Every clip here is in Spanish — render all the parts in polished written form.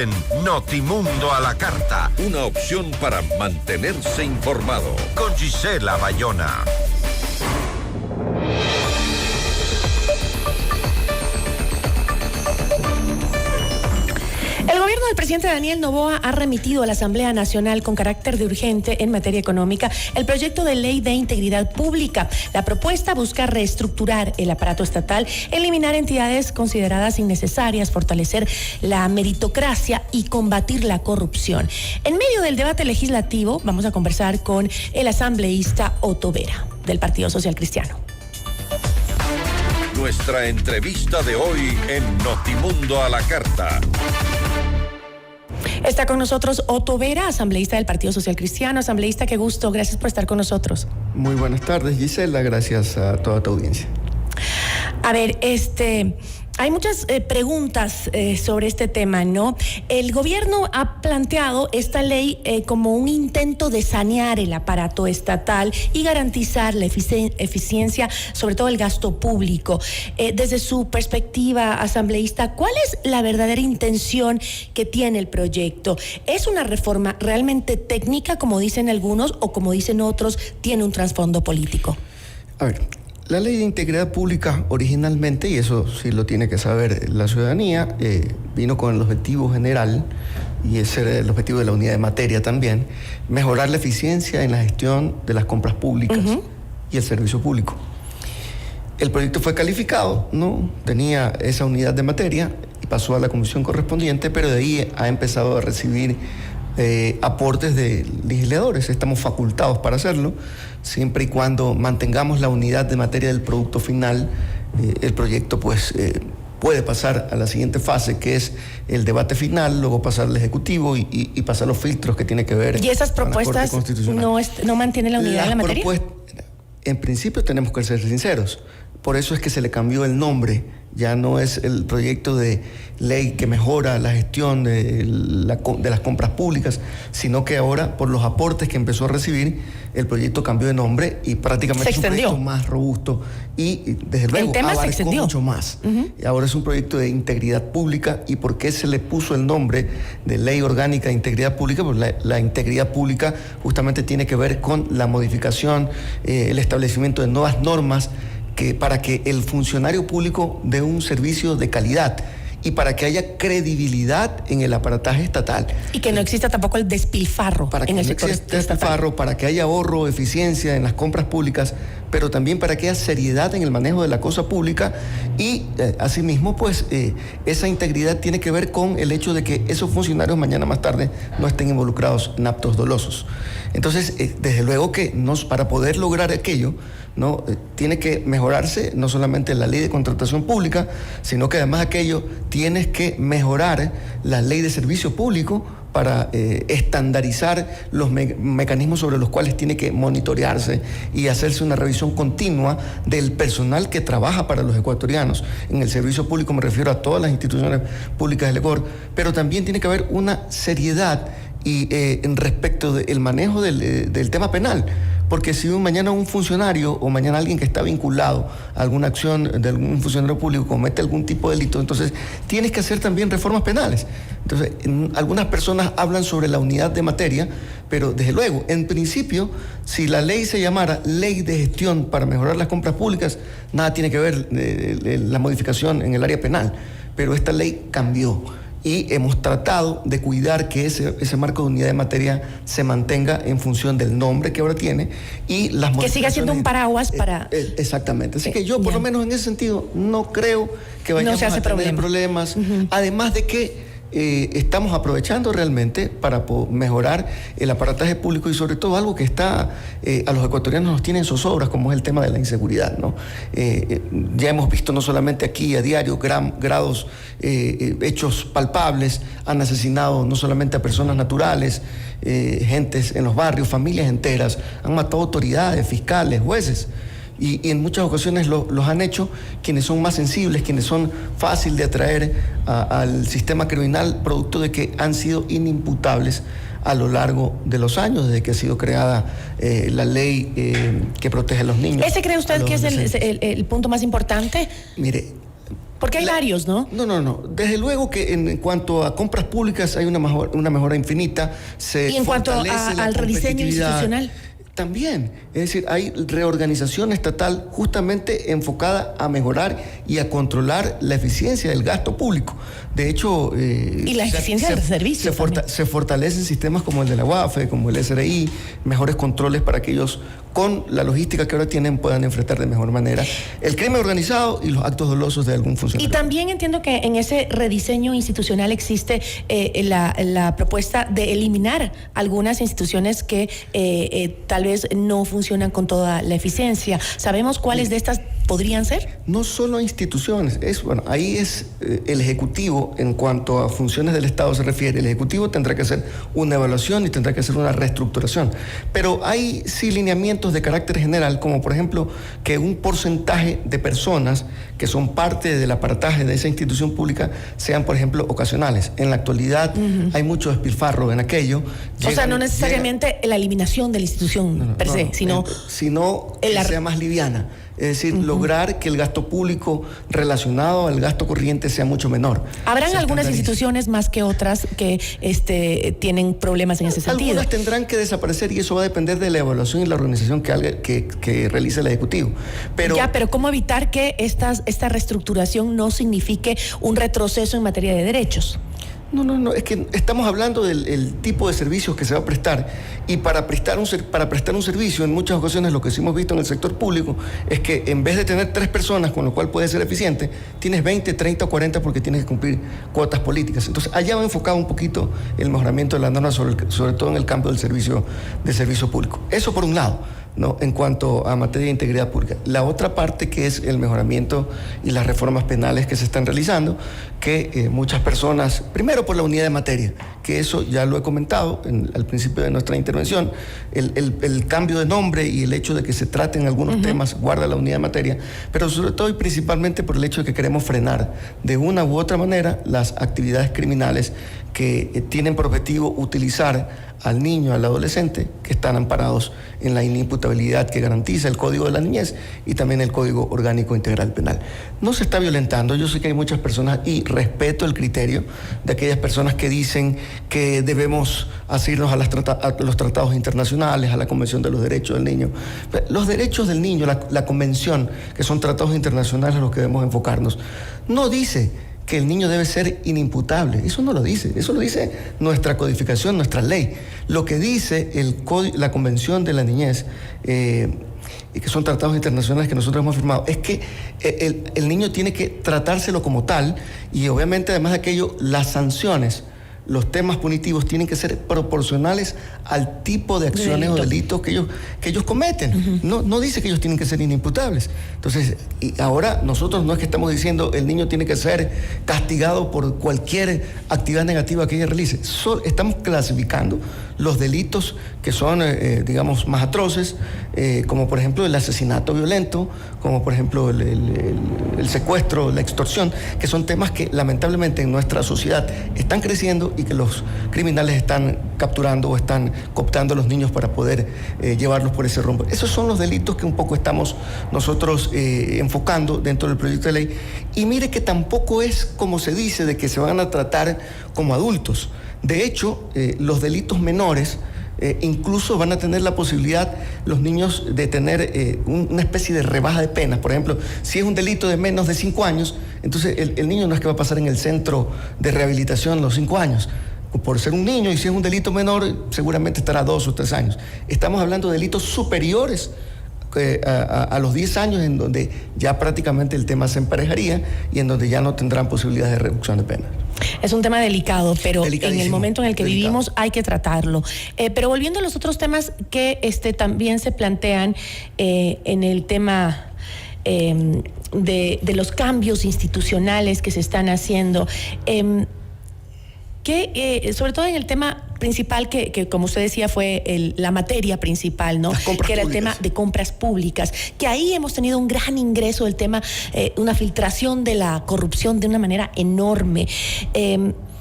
en Notimundo a la Carta. Una opción para mantenerse informado. Con Gisela Bayona. El gobierno del presidente Daniel Noboa ha remitido a la Asamblea Nacional con carácter de urgente en materia económica el proyecto de ley de integridad pública. La propuesta busca reestructurar el aparato estatal, eliminar entidades consideradas innecesarias, fortalecer la meritocracia y combatir la corrupción. En medio del debate legislativo vamos a conversar con el asambleísta Otto Vera, del Partido Social Cristiano. Nuestra entrevista de hoy en Notimundo a la Carta. Está con nosotros Otto Vera, asambleísta del Partido Social Cristiano. Asambleísta, qué gusto, gracias por estar con nosotros. Muy buenas tardes, Gisela, gracias a toda tu audiencia. A ver, hay muchas preguntas sobre este tema, ¿no? El gobierno ha planteado esta ley como un intento de sanear el aparato estatal y garantizar la eficiencia, sobre todo el gasto público. Desde su perspectiva, asambleísta, ¿cuál es la verdadera intención que tiene el proyecto? ¿Es una reforma realmente técnica, como dicen algunos, o como dicen otros, tiene un trasfondo político? A ver, la ley de integridad pública originalmente, y eso sí lo tiene que saber la ciudadanía, vino con el objetivo general, y ese era el objetivo de la unidad de materia también, mejorar la eficiencia en la gestión de las compras públicas y el servicio público. El proyecto fue calificado, ¿no? Tenía esa unidad de materia y pasó a la comisión correspondiente, pero de ahí ha empezado a recibir aportes de legisladores. Estamos facultados para hacerlo, siempre y cuando mantengamos la unidad de materia del producto final. El proyecto pues puede pasar a la siguiente fase, que es el debate final, luego pasar al Ejecutivo y pasar los filtros que tiene que ver. ¿Y esas propuestas no mantienen la unidad de la materia? En principio tenemos que ser sinceros, por eso es que se le cambió el nombre. Ya no es el proyecto de ley que mejora la gestión de las compras públicas, sino que ahora, por los aportes que empezó a recibir, el proyecto cambió de nombre y prácticamente es un proyecto más robusto y desde luego abarcó mucho más. Y ahora es un proyecto de integridad pública. ¿Y por qué se le puso el nombre de Ley Orgánica de Integridad Pública? Pues la integridad pública justamente tiene que ver con la modificación, el establecimiento de nuevas normas para que el funcionario público dé un servicio de calidad y para que haya credibilidad en el aparataje estatal. Y que no exista tampoco el despilfarro en el sector estatal. Para que haya ahorro, eficiencia en las compras públicas, pero también para que haya seriedad en el manejo de la cosa pública y asimismo pues esa integridad tiene que ver con el hecho de que esos funcionarios mañana más tarde no estén involucrados en actos dolosos. Entonces, desde luego que para poder lograr aquello, ¿no? Tiene que mejorarse no solamente la ley de contratación pública, sino que además aquello tienes que mejorar la ley de servicio público para estandarizar los mecanismos sobre los cuales tiene que monitorearse y hacerse una revisión continua del personal que trabaja para los ecuatorianos. En el servicio público me refiero a todas las instituciones públicas del Ecuador, pero también tiene que haber una seriedad y en respecto del manejo del tema penal. Porque si mañana un funcionario o mañana alguien que está vinculado a alguna acción de algún funcionario público comete algún tipo de delito, entonces tienes que hacer también reformas penales. Entonces, algunas personas hablan sobre la unidad de materia, pero desde luego, en principio, si la ley se llamara Ley de Gestión para Mejorar las Compras Públicas, nada tiene que ver la modificación en el área penal, pero esta ley cambió. Y hemos tratado de cuidar que ese marco de unidad de materia se mantenga en función del nombre que ahora tiene y las que siga siendo un paraguas para... Exactamente. Así que yo, por lo menos en ese sentido, no creo que vayamos a tener problemas. Además de que estamos aprovechando realmente para mejorar el aparataje público y sobre todo algo que está a los ecuatorianos nos tiene en zozobras, como es el tema de la inseguridad, ¿no? Ya hemos visto no solamente aquí a diario grados, hechos palpables, han asesinado no solamente a personas naturales, gentes en los barrios, familias enteras, han matado autoridades, fiscales, jueces. Y en muchas ocasiones los han hecho quienes son más sensibles, quienes son fácil de atraer al sistema criminal, producto de que han sido inimputables a lo largo de los años, desde que ha sido creada la ley que protege a los niños. ¿Ese cree usted que es el punto más importante? Mire, Porque hay varios, ¿no? No. Desde luego que en cuanto a compras públicas hay una mejora infinita. Y en cuanto al rediseño institucional. También, es decir, hay reorganización estatal justamente enfocada a mejorar y a controlar la eficiencia del gasto público. De hecho... y la eficiencia del servicio se fortalecen sistemas como el de la UAFE, como el SRI, mejores controles para que ellos, con la logística que ahora tienen, puedan enfrentar de mejor manera el crimen organizado y los actos dolosos de algún funcionario. Y también entiendo que en ese rediseño institucional existe la propuesta de eliminar algunas instituciones que tal vez no funcionan con toda la eficiencia. ¿Sabemos cuáles de estas podrían ser? No solo instituciones, ahí es el Ejecutivo, en cuanto a funciones del Estado se refiere, el Ejecutivo tendrá que hacer una evaluación y tendrá que hacer una reestructuración. Pero hay sí lineamientos de carácter general, como por ejemplo que un porcentaje de personas que son parte del aparataje de esa institución pública sean, por ejemplo, ocasionales. En la actualidad hay mucho despilfarro en aquello. O sea, no necesariamente la eliminación de la institución per se, sino que sea más liviana. Es decir, lograr que el gasto público relacionado al gasto corriente sea mucho menor. ¿Habrán algunas instituciones más que otras que tienen problemas en ese sentido? Algunas tendrán que desaparecer y eso va a depender de la evaluación y la organización que realice el Ejecutivo. Pero ¿cómo evitar que esta reestructuración no signifique un retroceso en materia de derechos? No, es que estamos hablando del tipo de servicios que se va a prestar y para prestar un servicio, en muchas ocasiones lo que sí hemos visto en el sector público es que en vez de tener 3 personas, con lo cual puede ser eficiente, tienes 20, 30 o 40 porque tienes que cumplir cuotas políticas. Entonces allá va enfocado un poquito el mejoramiento de la norma, sobre todo en el campo del servicio público. Eso por un lado, ¿no? En cuanto a materia de integridad pública. La otra parte que es el mejoramiento y las reformas penales que se están realizando, que muchas personas, primero por la unidad de materia, que eso ya lo he comentado al principio de nuestra intervención, el cambio de nombre y el hecho de que se traten algunos temas guarda la unidad de materia, pero sobre todo y principalmente por el hecho de que queremos frenar de una u otra manera las actividades criminales que tienen por objetivo utilizar al niño, al adolescente, que están amparados en la inimputabilidad que garantiza el Código de la Niñez y también el Código Orgánico Integral Penal. No se está violentando, yo sé que hay muchas personas y respeto el criterio de aquellas personas que dicen que debemos asirnos a los tratados internacionales, a la Convención de los Derechos del Niño. Los derechos del niño, la Convención, que son tratados internacionales a los que debemos enfocarnos, no dice que el niño debe ser inimputable. Eso no lo dice. Eso lo dice nuestra codificación, nuestra ley. Lo que dice la Convención de la Niñez, y que son tratados internacionales que nosotros hemos firmado, es que el niño tiene que tratárselo como tal y obviamente además de aquello, las sanciones, los temas punitivos tienen que ser proporcionales al tipo de acciones o delitos que ellos cometen. No dice que ellos tienen que ser inimputables. Entonces, y ahora nosotros no es que estamos diciendo el niño tiene que ser castigado por cualquier actividad negativa que ella realice. Estamos clasificando los delitos que son, digamos, más atroces, como por ejemplo el asesinato violento, como por ejemplo el secuestro, la extorsión, que son temas que lamentablemente en nuestra sociedad están creciendo y que los criminales están capturando o están cooptando a los niños para poder llevarlos por ese rumbo. Esos son los delitos que un poco estamos nosotros enfocando dentro del proyecto de ley. Y mire que tampoco es como se dice de que se van a tratar como adultos. De hecho, los delitos menores incluso van a tener la posibilidad los niños de tener una especie de rebaja de penas. Por ejemplo, si es un delito de menos de 5 años, entonces el niño no es que va a pasar en el centro de rehabilitación los 5 años. Por ser un niño, y si es un delito menor, seguramente estará 2 o 3 años. Estamos hablando de delitos superiores a los 10 años, en donde ya prácticamente el tema se emparejaría y en donde ya no tendrán posibilidades de reducción de pena. Es un tema delicado, pero en el momento en el que vivimos hay que tratarlo. Pero volviendo a los otros temas que también se plantean en el tema de los cambios institucionales que se están haciendo, sobre todo en el tema principal que como usted decía fue la materia principal, ¿no? Que era el tema de compras públicas, que ahí hemos tenido un gran ingreso del tema, una filtración de la corrupción de una manera enorme.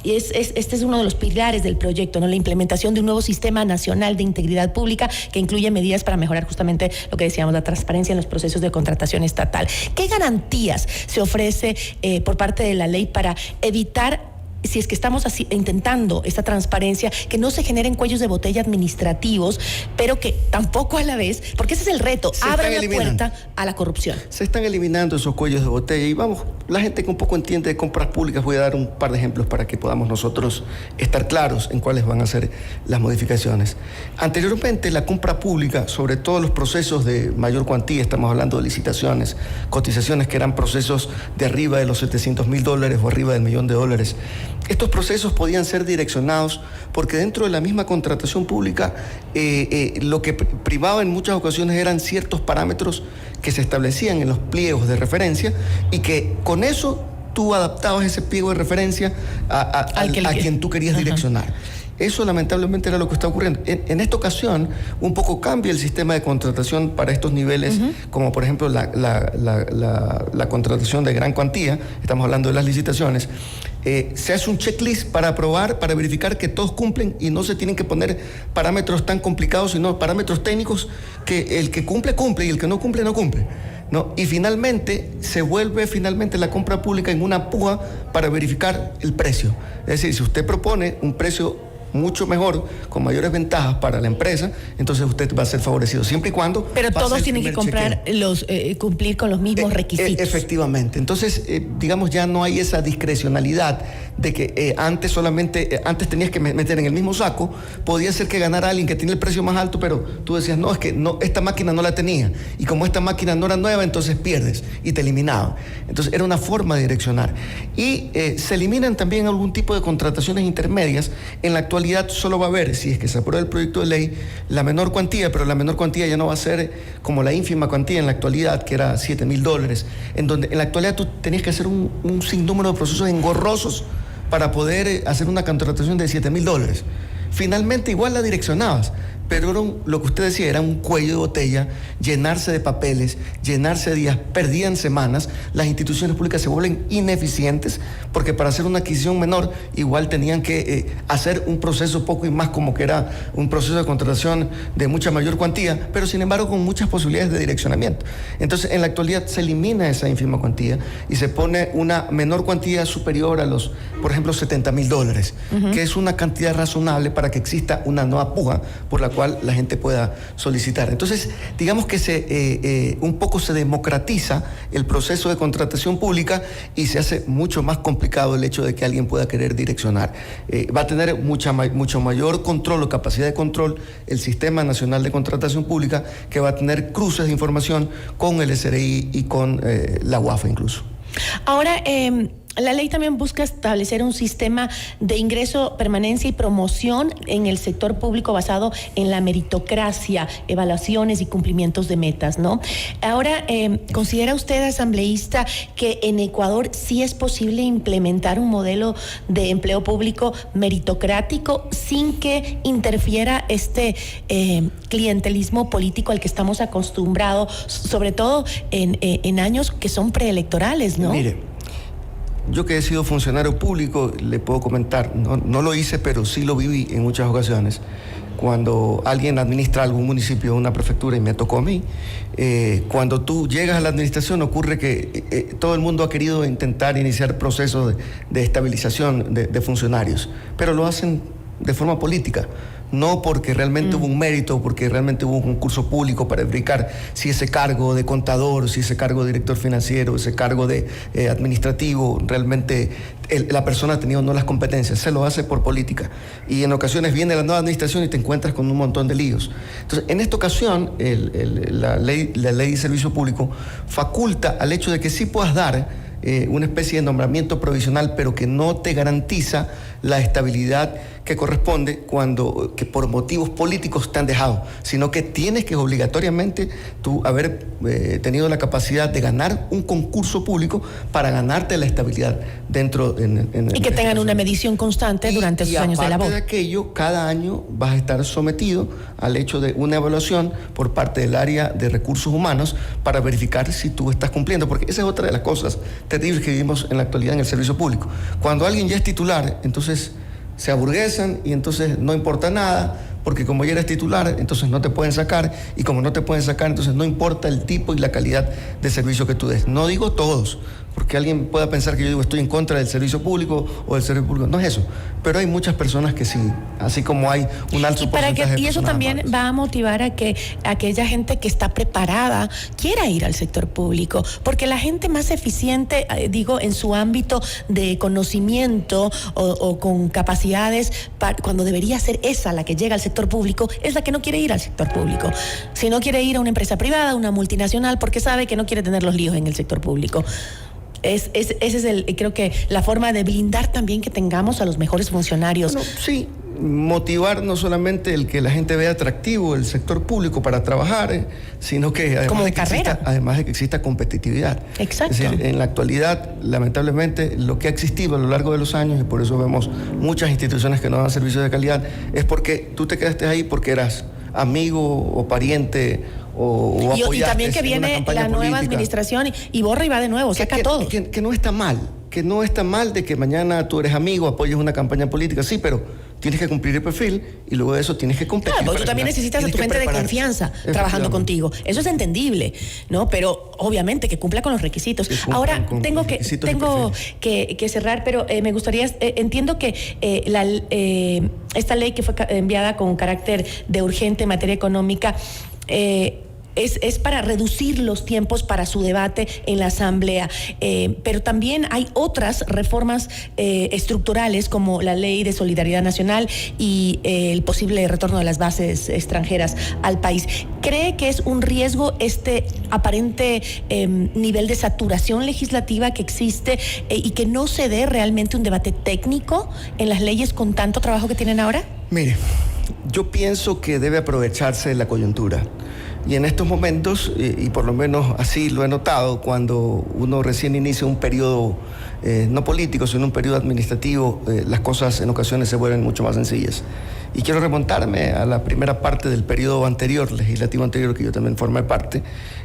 y este es uno de los pilares del proyecto, ¿no? La implementación de un nuevo sistema nacional de integridad pública que incluye medidas para mejorar justamente lo que decíamos, la transparencia en los procesos de contratación estatal. ¿Qué garantías se ofrece por parte de la ley para evitar, si es que estamos intentando esta transparencia, que no se generen cuellos de botella administrativos, pero que tampoco a la vez, porque ese es el reto, abran la puerta a la corrupción? Se están eliminando esos cuellos de botella y vamos, la gente que un poco entiende de compras públicas, voy a dar un par de ejemplos para que podamos nosotros estar claros en cuáles van a ser las modificaciones. Anteriormente, la compra pública, sobre todo los procesos de mayor cuantía, estamos hablando de licitaciones, cotizaciones que eran procesos de arriba de los $700,000 o arriba del $1,000,000, estos procesos podían ser direccionados porque dentro de la misma contratación pública lo que privaba en muchas ocasiones eran ciertos parámetros que se establecían en los pliegos de referencia y que con eso tú adaptabas ese pliego de referencia a quien tú querías direccionar. Eso lamentablemente era lo que está ocurriendo. En esta ocasión, un poco cambia el sistema de contratación para estos niveles, como por ejemplo la contratación de gran cuantía, estamos hablando de las licitaciones. Se hace un checklist para aprobar, para verificar que todos cumplen y no se tienen que poner parámetros tan complicados, sino parámetros técnicos que el que cumple, cumple y el que no cumple, no cumple, ¿no? Y finalmente se vuelve la compra pública en una puja para verificar el precio. Es decir, si usted propone un precio mucho mejor, con mayores ventajas para la empresa, entonces usted va a ser favorecido, siempre y cuando... Pero todos tienen que cumplir con los mismos requisitos. Efectivamente. Entonces, digamos, ya no hay esa discrecionalidad de que antes tenías que meter en el mismo saco, podía ser que ganara alguien que tiene el precio más alto, pero tú decías, no, es que no, esta máquina no la tenía, y como esta máquina no era nueva, entonces pierdes, y te eliminaban. Entonces, era una forma de direccionar. Y se eliminan también algún tipo de contrataciones intermedias. En la actualidad solo va a haber, si es que se aprueba el proyecto de ley, la menor cuantía, pero la menor cuantía ya no va a ser como la ínfima cuantía en la actualidad, que era $7,000, en donde en la actualidad tú tenías que hacer un sinnúmero de procesos engorrosos para poder hacer una contratación de $7,000. Finalmente igual la direccionabas, pero lo que usted decía era un cuello de botella, llenarse de papeles, llenarse de días, perdían semanas, las instituciones públicas se vuelven ineficientes porque para hacer una adquisición menor igual tenían que hacer un proceso poco y más como que era un proceso de contratación de mucha mayor cuantía, pero sin embargo con muchas posibilidades de direccionamiento. Entonces en la actualidad se elimina esa ínfima cuantía y se pone una menor cuantía superior a los, por ejemplo, $70,000, que es una cantidad razonable para que exista una nueva puja por la cual la gente pueda solicitar. Entonces, digamos que un poco se democratiza el proceso de contratación pública y se hace mucho más complicado el hecho de que alguien pueda querer direccionar. Va a tener mucho mayor control o capacidad de control el Sistema Nacional de Contratación Pública, que va a tener cruces de información con el SRI y con la UAFA incluso. Ahora, la ley también busca establecer un sistema de ingreso, permanencia y promoción en el sector público basado en la meritocracia, evaluaciones y cumplimientos de metas, ¿no? Ahora, ¿considera usted, asambleísta, que en Ecuador sí es posible implementar un modelo de empleo público meritocrático sin que interfiera este clientelismo político al que estamos acostumbrados, sobre todo en años que son preelectorales, ¿no? Mire, yo que he sido funcionario público, le puedo comentar, no lo hice, pero sí lo viví en muchas ocasiones. Cuando alguien administra algún municipio o una prefectura, y me tocó a mí, cuando tú llegas a la administración ocurre que todo el mundo ha querido intentar iniciar procesos de estabilización de funcionarios, pero lo hacen de forma política. No porque realmente hubo un mérito, porque realmente hubo un concurso público para verificar si ese cargo de contador, si ese cargo de director financiero, ese cargo de administrativo, realmente la persona ha tenido o no las competencias. Se lo hace por política. Y en ocasiones viene la nueva administración y te encuentras con un montón de líos. Entonces, en esta ocasión, la ley de servicio público faculta al hecho de que sí puedas dar una especie de nombramiento provisional, pero que no te garantiza la estabilidad que corresponde que por motivos políticos te han dejado, sino que tienes que obligatoriamente tú haber tenido la capacidad de ganar un concurso público para ganarte la estabilidad dentro y que tengan una medición constante durante sus años de labor. Y aparte de aquello, cada año vas a estar sometido al hecho de una evaluación por parte del área de recursos humanos para verificar si tú estás cumpliendo, porque esa es otra de las cosas terribles que vivimos en la actualidad en el servicio público. Cuando alguien ya es titular, entonces entonces se aburguesan y entonces no importa nada, porque como ya eres titular, entonces no te pueden sacar, y como no te pueden sacar, entonces no importa el tipo y la calidad de servicio que tú des. No digo todos, porque alguien pueda pensar que yo digo estoy en contra del servicio público o del servicio público. No es eso, pero hay muchas personas que sí, así como hay un alto porcentaje de y eso personas también amables. va a motivar a que aquella gente que está preparada quiera ir al sector público, porque la gente más eficiente, digo, en su ámbito de conocimiento o con capacidades, cuando debería ser esa la que llega al sector público, es la que no quiere ir al sector público. Si no quiere ir a una empresa privada, una multinacional, porque sabe que no quiere tener los líos en el sector público. Ese es creo que la forma de blindar también que tengamos a los mejores funcionarios. Bueno, sí, motivar no solamente el que la gente vea atractivo el sector público para trabajar, sino que además de que exista competitividad. Exacto. Es decir, en la actualidad, lamentablemente, lo que ha existido a lo largo de los años, y por eso vemos muchas instituciones que no dan servicios de calidad, es porque tú te quedaste ahí porque eras amigo o pariente o apoyaste y también que viene la nueva administración y borra y va de nuevo, saca todo. Que no está mal, de que mañana tú eres amigo, apoyes una campaña política, sí, pero tienes que cumplir el perfil y luego de eso tienes que competir. Claro, porque tú también necesitas a tu gente de confianza trabajando contigo. Eso es entendible, ¿no? Pero obviamente que cumpla con los requisitos. Ahora, tengo que cerrar, pero me gustaría, entiendo que esta ley que fue enviada con carácter de urgente en materia económica, es para reducir los tiempos para su debate en la Asamblea, pero también hay otras reformas estructurales como la Ley de Solidaridad Nacional y el posible retorno de las bases extranjeras al país. ¿Cree que es un riesgo este aparente nivel de saturación legislativa que existe y que no se dé realmente un debate técnico en las leyes con tanto trabajo que tienen ahora? Mire, yo pienso que debe aprovecharse la coyuntura. Y en estos momentos, y por lo menos así lo he notado, cuando uno recién inicia un periodo no político, sino un periodo administrativo, las cosas en ocasiones se vuelven mucho más sencillas. Y quiero remontarme a la primera parte del periodo anterior, legislativo anterior, que yo también formé parte,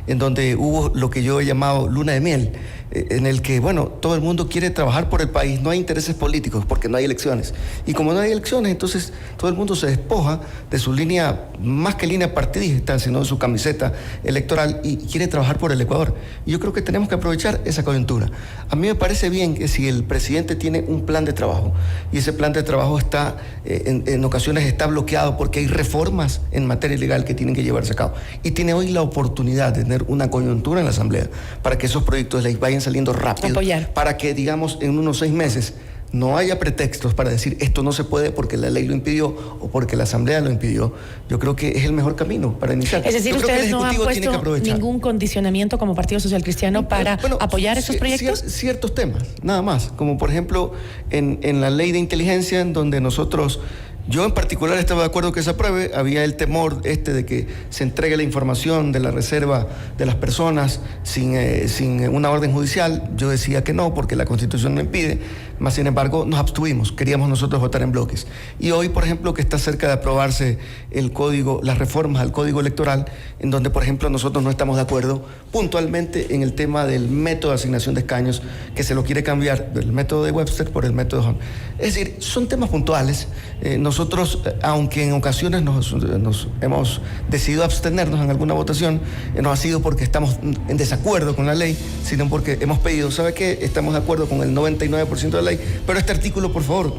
en donde hubo lo que yo he llamado luna de miel, en el que, bueno, todo el mundo quiere trabajar por el país, no hay intereses políticos porque no hay elecciones. Y como no hay elecciones, entonces todo el mundo se despoja de su línea, más que línea partidista, sino de su camiseta electoral y quiere trabajar por el Ecuador. Y yo creo que tenemos que aprovechar esa coyuntura. A mí me parece bien que si el presidente tiene un plan de trabajo y ese plan de trabajo está, en ocasiones está bloqueado porque hay reformas en materia legal que tienen que llevarse a cabo y tiene hoy la oportunidad de tener una coyuntura en la Asamblea para que esos proyectos de ley vayan saliendo rápido, apoyar, para que, digamos, en unos 6 meses no haya pretextos para decir esto no se puede porque la ley lo impidió o porque la Asamblea lo impidió. Yo creo que es el mejor camino para iniciar. Es decir, ustedes no han puesto ningún condicionamiento como Partido Social Cristiano para apoyar esos proyectos. Ciertos temas, nada más, como por ejemplo en la ley de inteligencia, en donde nosotros... Yo en particular estaba de acuerdo que se apruebe, había el temor de que se entregue la información de la reserva de las personas sin una orden judicial. Yo decía que no, porque la Constitución no impide, más sin embargo nos abstuvimos, queríamos nosotros votar en bloques. Y hoy, por ejemplo, que está cerca de aprobarse las reformas al Código Electoral, en donde, por ejemplo, nosotros no estamos de acuerdo puntualmente en el tema del método de asignación de escaños, que se lo quiere cambiar del método de Webster por el método de Hunt. Es decir, son temas puntuales. Nosotros, aunque en ocasiones nos hemos decidido abstenernos en alguna votación, no ha sido porque estamos en desacuerdo con la ley, sino porque hemos pedido, ¿sabe qué? Estamos de acuerdo con el 99% de la ley, pero este artículo, por favor,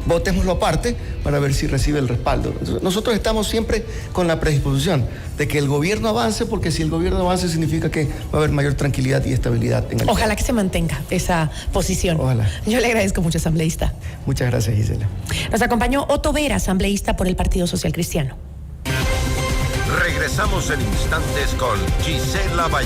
votémoslo aparte para ver si recibe el respaldo. Entonces, nosotros estamos siempre con la predisposición de que el gobierno avance, porque si el gobierno avance significa que va a haber mayor tranquilidad y estabilidad en el Ojalá país. Que se mantenga esa posición. Ojalá. Yo le agradezco mucho, asambleísta. Muchas gracias, Gisela. Nos acompañó Otto Vera, asambleísta por el Partido Social Cristiano. Regresamos en instantes con Gisela Vallejo.